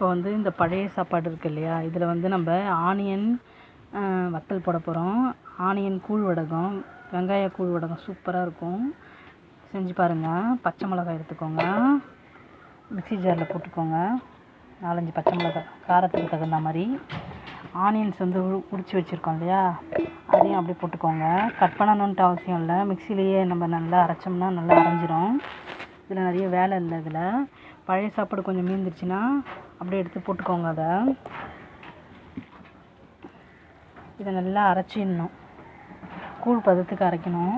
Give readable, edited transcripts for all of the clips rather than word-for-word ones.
இப்போ வந்து இந்த பழைய சாப்பாடு இருக்குது இல்லையா, இதில் வந்து நம்ம ஆனியன் வத்தல் போட போகிறோம். ஆனியன் கூழ் வடகம், வெங்காய கூழ் வடகம் சூப்பராக இருக்கும். செஞ்சு பாருங்கள். பச்சை மிளகாய் எடுத்துக்கோங்க, மிக்ஸி ஜாரில் போட்டுக்கோங்க. 4-5 பச்சை மிளகாய் காரத்துக்கு தகுந்த மாதிரி. ஆனியன்ஸ் வந்து உரித்து வச்சுருக்கோம் இல்லையா, அதையும் அப்படியே போட்டுக்கோங்க. கட் பண்ணணுன்ட்டு அவசியம் இல்லை, மிக்சிலேயே நம்ம நல்லா அரைச்சோம்னா நல்லா அரைஞ்சிரும். இதில் நிறைய வேலை இல்லை. இதில் பழைய சாப்பாடு கொஞ்சம் மீந்துருச்சுன்னா அப்படியே எடுத்து போட்டுக்கோங்க. இதை நல்லா அரைச்சிடணும், கூழ் பதத்துக்கு அரைக்கணும்.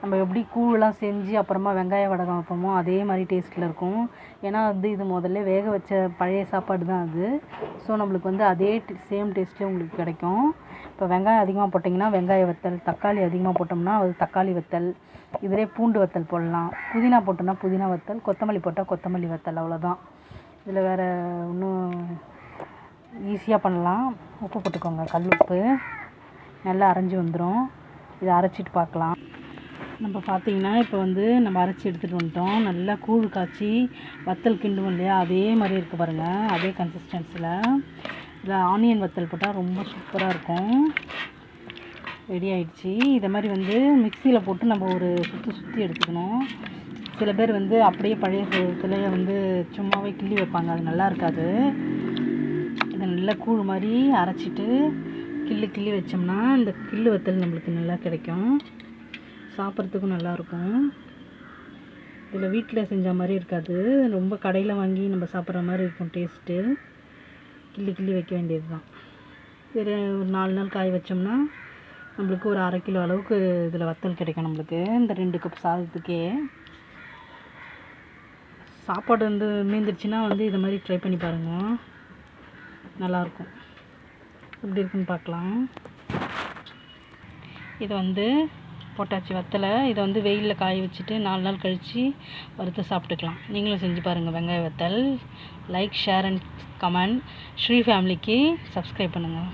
நம்ம எப்படி கூழெலாம் செஞ்சு அப்புறமா வெங்காய வடகம் வைப்போமோ அதே மாதிரி டேஸ்ட்டில் இருக்கும். ஏன்னா வந்து இது முதல்ல வேக வச்ச பழைய சாப்பாடு தான் அது. ஸோ நம்மளுக்கு வந்து அதே சேம் டேஸ்ட்டே உங்களுக்கு கிடைக்கும். இப்போ வெங்காயம் அதிகமாக போட்டிங்கன்னா வெங்காய வத்தல், தக்காளி அதிகமாக போட்டோம்னா அது தக்காளி வத்தல், இதிலே பூண்டு வத்தல் போடலாம். புதினா போட்டோம்னா புதினா வத்தல், கொத்தமல்லி போட்டால் கொத்தமல்லி வத்தல், அவ்வளோதான். இதில் வேறு இன்னும் ஈஸியாக பண்ணலாம். உப்பு போட்டுக்கோங்க, கல் உப்பு. நல்லா அரைஞ்சி வந்துடும். இதை அரைச்சிட்டு பார்க்கலாம். நம்ம பார்த்திங்கன்னா இப்போ வந்து நம்ம அரைச்சி எடுத்துகிட்டு வந்துட்டோம். நல்லா கூழ் காய்ச்சி வத்தல் கிண்டுவோம் இல்லையா, அதே மாதிரி இருக்குது பாருங்கள். அதே கன்சிஸ்டன்சியில் இதில் ஆனியன் வத்தல் போட்டால் ரொம்ப சூப்பராக இருக்கும். ரெடி ஆகிடுச்சி. இதை மாதிரி வந்து மிக்சியில் போட்டு நம்ம ஒரு சுற்றி எடுத்துக்கணும். சில பேர் வந்து அப்படியே பழைய இதில் வந்து சும்மாவே கிள்ளி வைப்பாங்க, அது நல்லா இருக்காது. இதை நல்லா கூழ் மாதிரி அரைச்சிட்டு கிள்ளி வச்சோம்னா இந்த கிள்ளு வத்தல் நம்மளுக்கு நல்லா கிடைக்கும். சாப்பிட்றதுக்கும் நல்லாயிருக்கும். இதில் வீட்டில் செஞ்ச மாதிரி இருக்காது, ரொம்ப கடையில் வாங்கி நம்ம சாப்பிட்ற மாதிரி இருக்கும் டேஸ்ட்டு. கிள்ளி வைக்க வேண்டியது தான். ஒரு 4 நாள் காய வச்சோம்னா நம்மளுக்கு ஒரு 1/2 கிலோ அளவுக்கு இதில் வத்தல் கிடைக்கும் நம்மளுக்கு. இந்த 2 கப் சாதத்துக்கே. சாப்பாடு வந்து மீந்துருச்சுன்னா வந்து இதை மாதிரி ட்ரை பண்ணி பாருங்கள், நல்லாயிருக்கும். எப்படி இருக்குன்னு பார்க்கலாம். இது வந்து போட்டாச்சு வத்தலை. இதை வந்து வெயிலில் காய வச்சுட்டு 4 நாள் கழித்து வறுத்து சாப்பிட்டுக்கலாம். நீங்களும் செஞ்சு பாருங்கள் வெங்காய வத்தல். Like, share and comment. Sri ஃபேமிலிக்கு சப்ஸ்கிரைப் பண்ணுங்கள்.